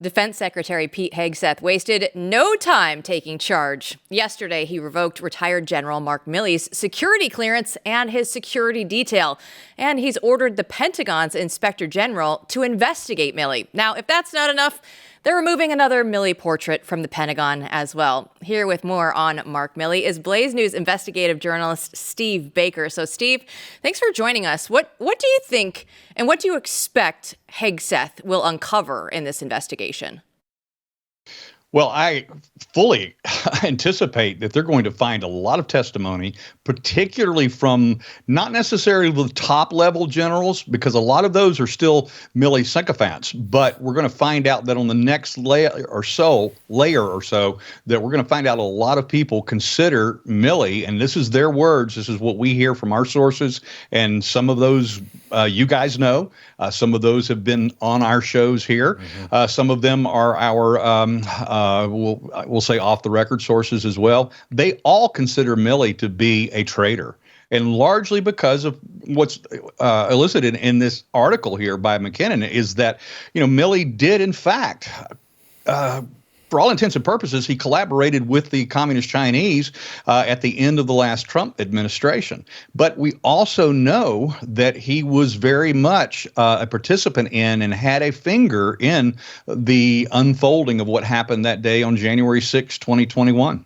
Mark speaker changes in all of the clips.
Speaker 1: Defense Secretary Pete Hegseth wasted no time taking charge. Yesterday, he revoked retired General Mark Milley's security clearance and his security detail. And he's ordered the Pentagon's Inspector General to investigate Milley. Now, if that's not enough, they're removing another Milley portrait from the Pentagon as well. Here with more on Mark Milley is Blaze News investigative journalist Steve Baker. So, Steve, thanks for joining us. What do you think and what do you expect Hegseth will uncover in this investigation?
Speaker 2: Well, I fully anticipate that they're going to find a lot of testimony, particularly from not necessarily the top level generals, because a lot of those are still Milley sycophants. But we're going to find out that on the next layer or so, that we're going to find out a lot of people consider Milley, and this is their words. This is what we hear from our sources, and some of those you guys know. Some of those have been on our shows here. Some of them are our we'll say off the record sources as well. They all consider Milley to be a traitor, and largely because of what's elicited in this article here by McKinnon is that, Milley did in fact, for all intents and purposes, he collaborated with the Communist Chinese at the end of the last Trump administration. But we also know that he was very much a participant in and had a finger in the unfolding of what happened that day on January 6, 2021.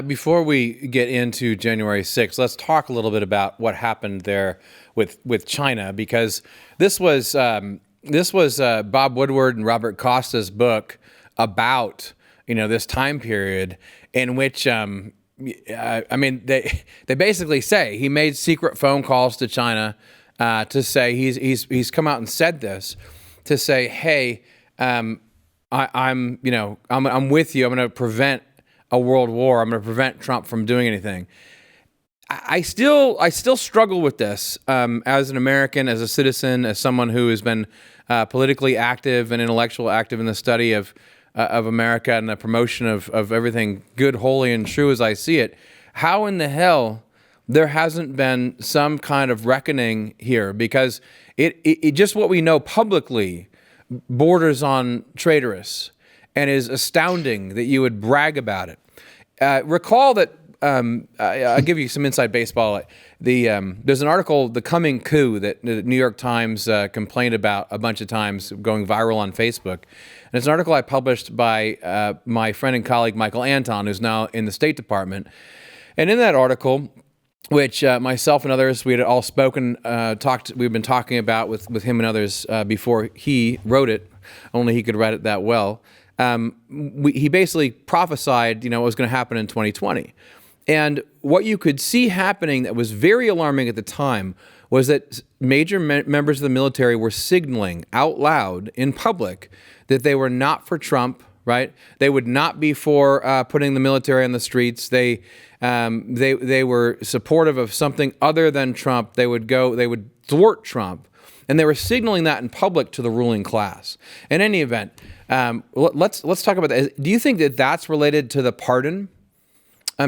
Speaker 3: Before we get into January 6th, let's talk a little bit about what happened there with China, because this was Bob Woodward and Robert Costa's book about this time period in which they basically say he made secret phone calls to China to say he's come out and said this to say, hey, I'm with you. I'm going to prevent a world war. I'm going to prevent Trump from doing anything. I still struggle with this as an American, as a citizen, as someone who has been politically active and intellectually active in the study of America and the promotion of everything good, holy, and true as I see it. How in the hell there hasn't been some kind of reckoning here? Because it just what we know publicly borders on traitorous and is astounding that you would brag about it. Recall that I'll give you some inside baseball. There's an article, The Coming Coup, that the New York Times complained about a bunch of times, going viral on Facebook. And it's an article I published by my friend and colleague Michael Anton, who's now in the State Department. And in that article, which myself and others, we had all we've been talking about with him and others before he wrote it, only he could write it that well. He basically prophesied, what was going to happen in 2020. And what you could see happening that was very alarming at the time was that major members of the military were signaling out loud in public that they were not for Trump, right? They would not be for putting the military on the streets. They were supportive of something other than Trump. They would thwart Trump. And they were signaling that in public to the ruling class. In any event, let's talk about that. Do you think that that's related to the pardon?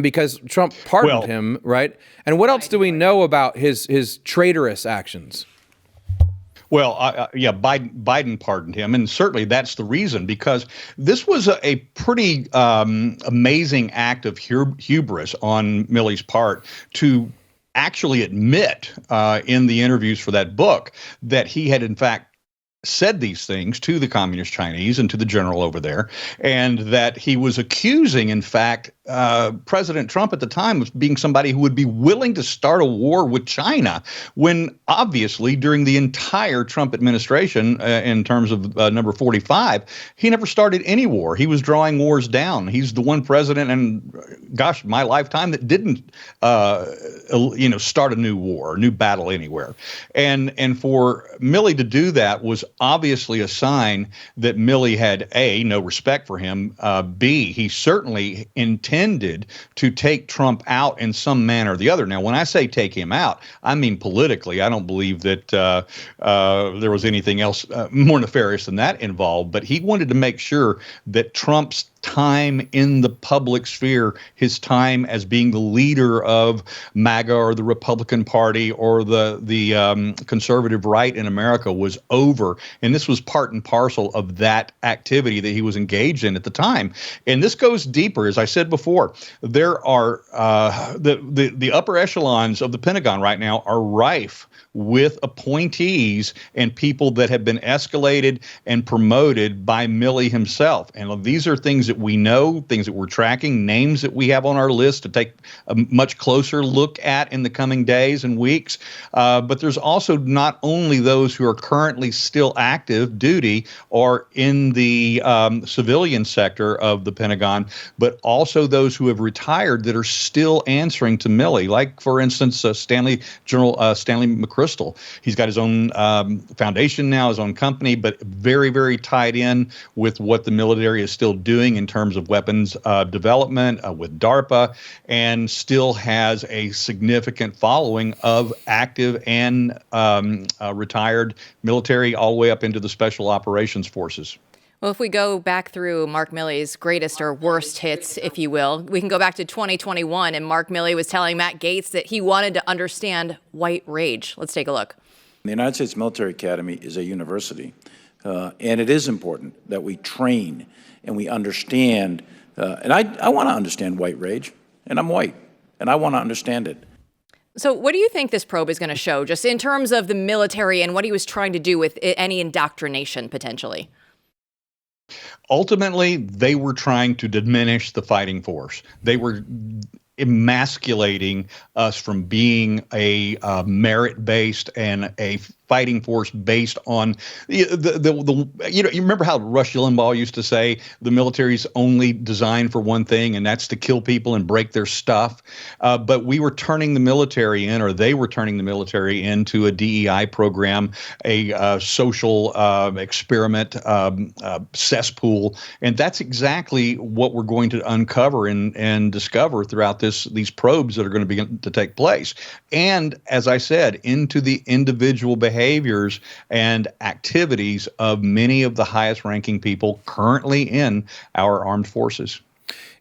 Speaker 3: Because Trump pardoned him, right? And what else do we know about his traitorous actions?
Speaker 2: Well, Biden pardoned him, and certainly that's the reason, because this was a pretty amazing act of hubris on Milley's part to actually admit in the interviews for that book that he had in fact said these things to the Communist Chinese and to the general over there, and that he was accusing, in fact, President Trump at the time of being somebody who would be willing to start a war with China, when obviously during the entire Trump administration, in terms of number 45, he never started any war. He was drawing wars down. He's the one president in, gosh, my lifetime that didn't, start a new war, a new battle anywhere. And for Milley to do that was obviously a sign that Milley had A, no respect for him, B, he certainly intended to take Trump out in some manner or the other. Now, when I say take him out, I mean politically. I don't believe that there was anything else more nefarious than that involved, but he wanted to make sure that Trump's time in the public sphere, his time as being the leader of MAGA or the Republican Party or the conservative right in America was over. And this was part and parcel of that activity that he was engaged in at the time. And this goes deeper. As I said before, there are the upper echelons of the Pentagon right now are rife with appointees and people that have been escalated and promoted by Milley himself. And these are things that we know, things that we're tracking, names that we have on our list to take a much closer look at in the coming days and weeks. But there's also not only those who are currently still active duty or in the civilian sector of the Pentagon, but also those who have retired that are still answering to Milley, like, for instance, General Stanley McChrystal. He's got his own foundation now, his own company, but very, very tied in with what the military is still doing in terms of weapons development with DARPA, and still has a significant following of active and retired military all the way up into the special operations forces.
Speaker 1: Well, if we go back through Mark Milley's greatest or worst hits, if you will, we can go back to 2021, and Mark Milley was telling Matt Gaetz that he wanted to understand white rage. Let's take a look.
Speaker 4: The United States Military Academy is a university, and it is important that we train and we understand, and I want to understand white rage, and I'm white, and I want to understand it.
Speaker 1: So what do you think this probe is going to show, just in terms of the military and what he was trying to do with any indoctrination, potentially?
Speaker 2: Ultimately, they were trying to diminish the fighting force. They were emasculating us from being a merit-based and a fighting force based on you remember how Rush Limbaugh used to say the military's only designed for one thing, and that's to kill people and break their stuff. But we were turning the military in, or they were turning the military into a DEI program, a social experiment cesspool, and that's exactly what we're going to uncover and discover throughout these probes that are going to begin to take place. And as I said, into the individual behaviors and activities of many of the highest ranking people currently in our armed forces.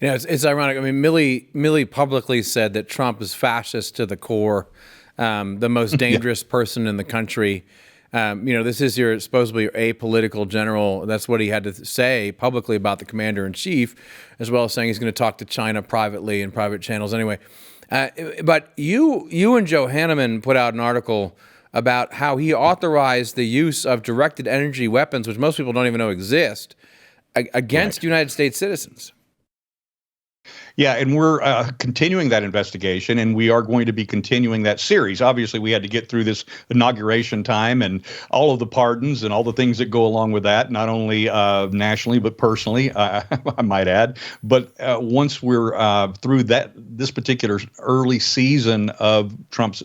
Speaker 3: You know, it's ironic. I mean, Milley publicly said that Trump is fascist to the core, the most dangerous person in the country. This is your supposedly apolitical general. That's what he had to say publicly about the commander in chief, as well as saying he's going to talk to China privately in private channels anyway. But you and Joe Hanneman put out an article about how he authorized the use of directed energy weapons, which most people don't even know exist, against United States citizens.
Speaker 2: Yeah, and we're continuing that investigation, and we are going to be continuing that series. Obviously, we had to get through this inauguration time and all of the pardons and all the things that go along with that, not only nationally, but personally, I might add. But once we're through this particular early season of Trump's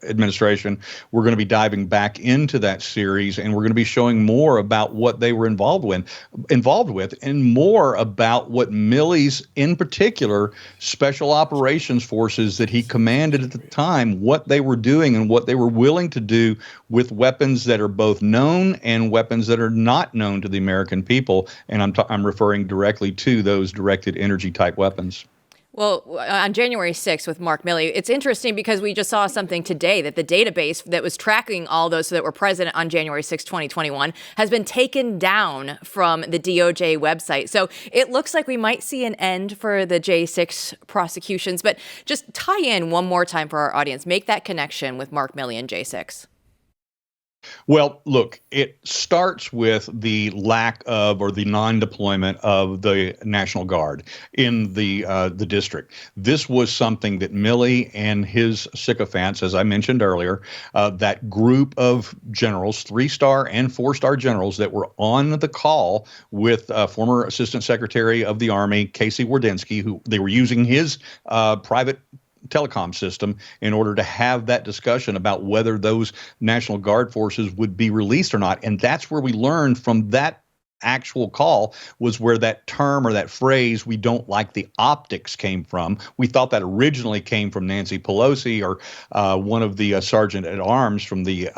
Speaker 2: administration, we're going to be diving back into that series, and we're going to be showing more about what they were involved with, and more about what Milley's, in particular, special operations forces that he commanded at the time, what they were doing and what they were willing to do with weapons that are both known and weapons that are not known to the American people. And I'm referring directly to those directed energy type weapons.
Speaker 1: Well, on January 6th with Mark Milley, it's interesting because we just saw something today that the database that was tracking all those that were present on January 6, 2021 has been taken down from the DOJ website. So it looks like we might see an end for the J6 prosecutions. But just tie in one more time for our audience. Make that connection with Mark Milley and J6.
Speaker 2: Well, look, it starts with the lack of or the non-deployment of the National Guard in the district. This was something that Milley and his sycophants, as I mentioned earlier, that group of generals, 3-star and 4-star generals that were on the call with former Assistant Secretary of the Army, Casey Wardynski, who they were using his private telecom system in order to have that discussion about whether those National Guard forces would be released or not. And that's where we learned from that actual call was where that term or that phrase, "we don't like the optics," came from. We thought that originally came from Nancy Pelosi or one of the sergeant at arms from the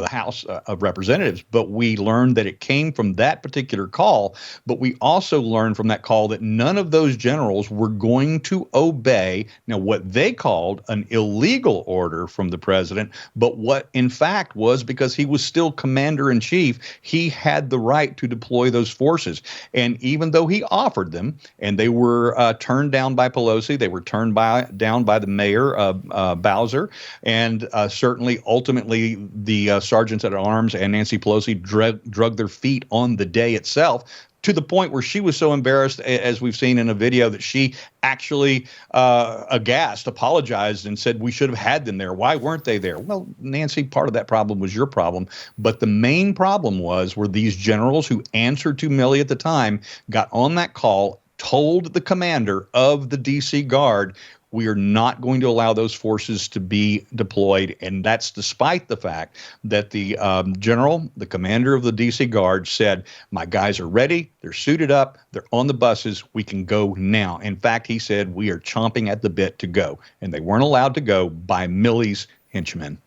Speaker 2: House of Representatives. But we learned that it came from that particular call. But we also learned from that call that none of those generals were going to obey now what they called an illegal order from the president, but what in fact was, because he was still commander in chief, he had the right to deploy those forces. And even though he offered them and they were turned down by Pelosi, they were turned down by the mayor, Bowser, and certainly ultimately the sergeants at arms and Nancy Pelosi drug their feet on the day itself, to the point where she was so embarrassed, as we've seen in a video, that she actually, aghast, apologized and said, "We should have had them there. Why weren't they there?" Well, Nancy, part of that problem was your problem. But the main problem were these generals who answered to Milley at the time, got on that call, told the commander of the D.C. Guard, "We are not going to allow those forces to be deployed." And that's despite the fact that the general, the commander of the D.C. Guard, said, "My guys are ready. They're suited up. They're on the buses. We can go now." In fact, he said, "We are chomping at the bit to go." And they weren't allowed to go by Milley's henchmen.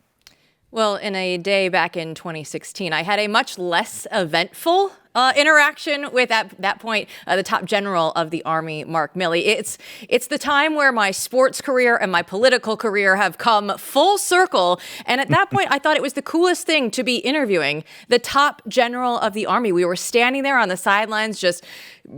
Speaker 1: Well, in a day back in 2016, I had a much less eventful interaction with, at that point, the top general of the Army, Mark Milley. It's the time where my sports career and my political career have come full circle. And at that point, I thought it was the coolest thing to be interviewing the top general of the Army. We were standing there on the sidelines, just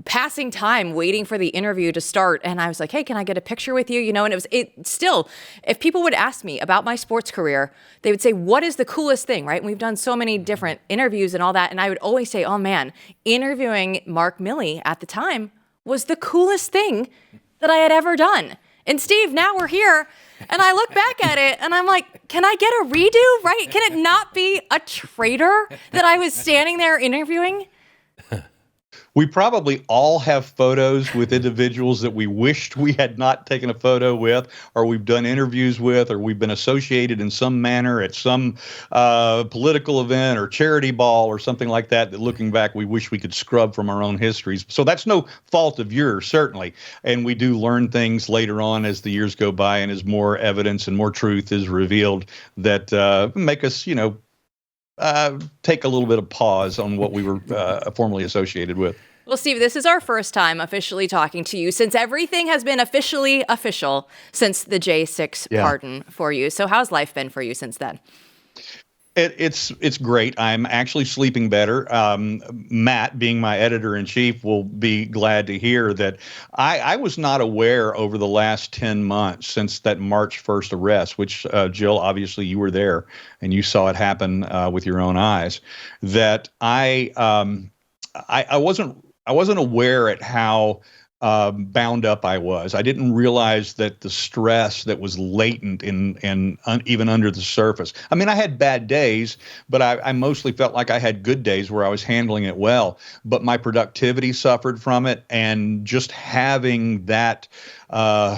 Speaker 1: passing time, waiting for the interview to start. And I was like, "Hey, can I get a picture with you?" And it still, if people would ask me about my sports career, they would say, "What is the coolest thing?" Right? And we've done so many different interviews and all that. And I would always say, "Oh man, interviewing Mark Milley at the time was the coolest thing that I had ever done." And Steve, now we're here and I look back at it and I'm like, can I get a redo? Right? Can it not be a traitor that I was standing there interviewing?
Speaker 2: We probably all have photos with individuals that we wished we had not taken a photo with, or we've done interviews with, or we've been associated in some manner at some political event or charity ball or something like that, that looking back, we wish we could scrub from our own histories. So that's no fault of yours, certainly. And we do learn things later on as the years go by and as more evidence and more truth is revealed that make us, take a little bit of pause on what we were formerly associated with.
Speaker 1: Well, Steve, this is our first time officially talking to you since everything has been officially official since the J6 pardon for you. So how's life been for you since then?
Speaker 2: It's great. I'm actually sleeping better. Matt, being my editor-in-chief, will be glad to hear that I was not aware over the last 10 months since that March 1st arrest, which, Jill, obviously you were there and you saw it happen with your own eyes, that I wasn't aware at how bound up I was. I didn't realize that the stress that was latent even under the surface. I mean, I had bad days, but I mostly felt like I had good days where I was handling it well. But my productivity suffered from it, and just having that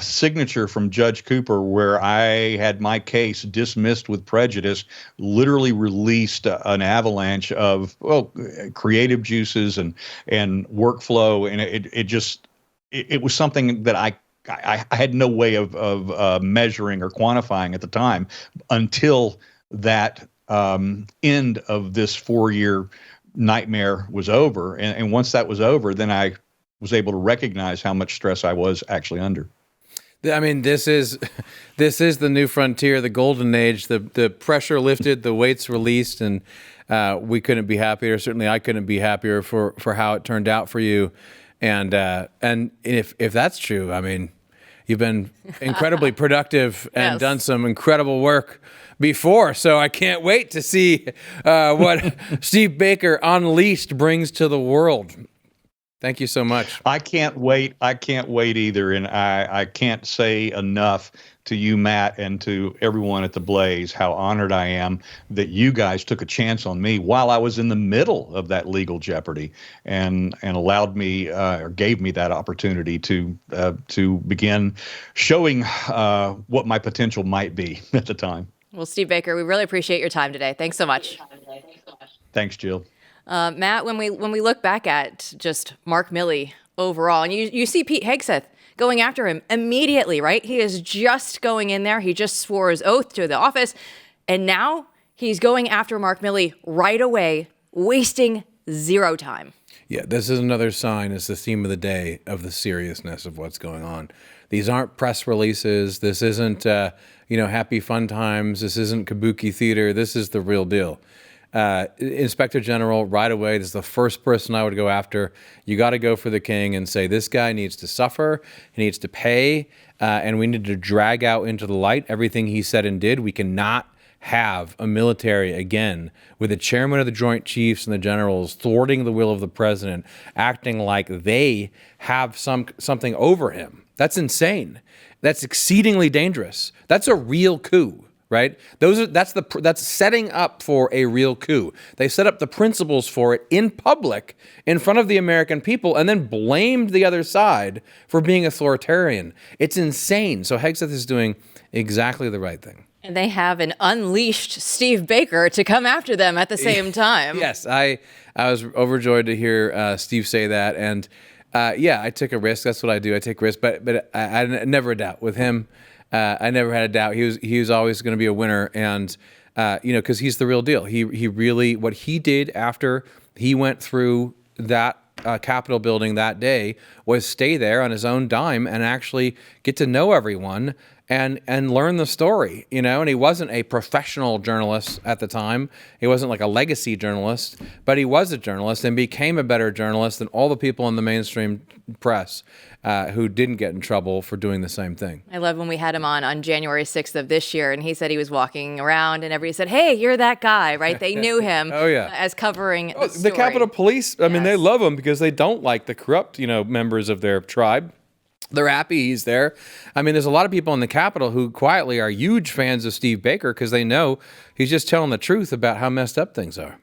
Speaker 2: signature from Judge Cooper, where I had my case dismissed with prejudice, literally released an avalanche of creative juices and workflow, and it was something that I had no way of measuring or quantifying at the time until that end of this 4-year nightmare was over. And once that was over, then I was able to recognize how much stress I was actually under.
Speaker 3: I mean, this is the new frontier, the golden age. The pressure lifted, the weights released, and we couldn't be happier. Certainly, I couldn't be happier for how it turned out for you. And if that's true, I mean, you've been incredibly productive and done some incredible work before. So I can't wait to see what Steve Baker Unleashed brings to the world. Thank you so much.
Speaker 2: I can't wait. I can't wait either. And I can't say enough to you, Matt, and to everyone at the Blaze, how honored I am that you guys took a chance on me while I was in the middle of that legal jeopardy and allowed me or gave me that opportunity to begin showing what my potential might be at the time.
Speaker 1: Well, Steve Baker, we really appreciate your time today. Thanks so much.
Speaker 2: Thanks, Jill.
Speaker 1: Matt, when we look back at just Mark Milley overall, and you see Pete Hegseth going after him immediately, right? He is just going in there. He just swore his oath to the office. And now he's going after Mark Milley right away, wasting zero time.
Speaker 3: Yeah, this is another sign, it's the theme of the day, of the seriousness of what's going on. These aren't press releases. This isn't, happy fun times. This isn't kabuki theater. This is the real deal. Inspector General, right away, this is the first person I would go after. You got to go for the king and say, this guy needs to suffer, he needs to pay, and we need to drag out into the light everything he said and did. We cannot have a military again with the chairman of the Joint Chiefs and the generals thwarting the will of the president, acting like they have something over him. That's insane. That's exceedingly dangerous. That's a real coup. Right? That's setting up for a real coup. They set up the principles for it in public in front of the American people and then blamed the other side for being authoritarian. It's insane. So Hegseth is doing exactly the right thing.
Speaker 1: And they have an unleashed Steve Baker to come after them at the same time.
Speaker 3: Yes, I was overjoyed to hear Steve say that. And I took a risk. That's what I do. I take risks. But I never a doubt with him. I never had a doubt. He was always going to be a winner, and because he's the real deal. He really, what he did after he went through that Capitol building that day was stay there on his own dime and actually get to know everyone and learn the story, and he wasn't a professional journalist at the time. He wasn't like a legacy journalist, but he was a journalist and became a better journalist than all the people in the mainstream press who didn't get in trouble for doing the same thing.
Speaker 1: I love when we had him on January 6th of this year, and he said he was walking around and everybody said, hey, you're that guy, right? They knew him as covering the story.
Speaker 3: The Capitol Police, I mean, they love him because they don't like the corrupt, members of their tribe. They're happy he's there. I mean, there's a lot of people in the Capitol who quietly are huge fans of Steve Baker because they know he's just telling the truth about how messed up things are.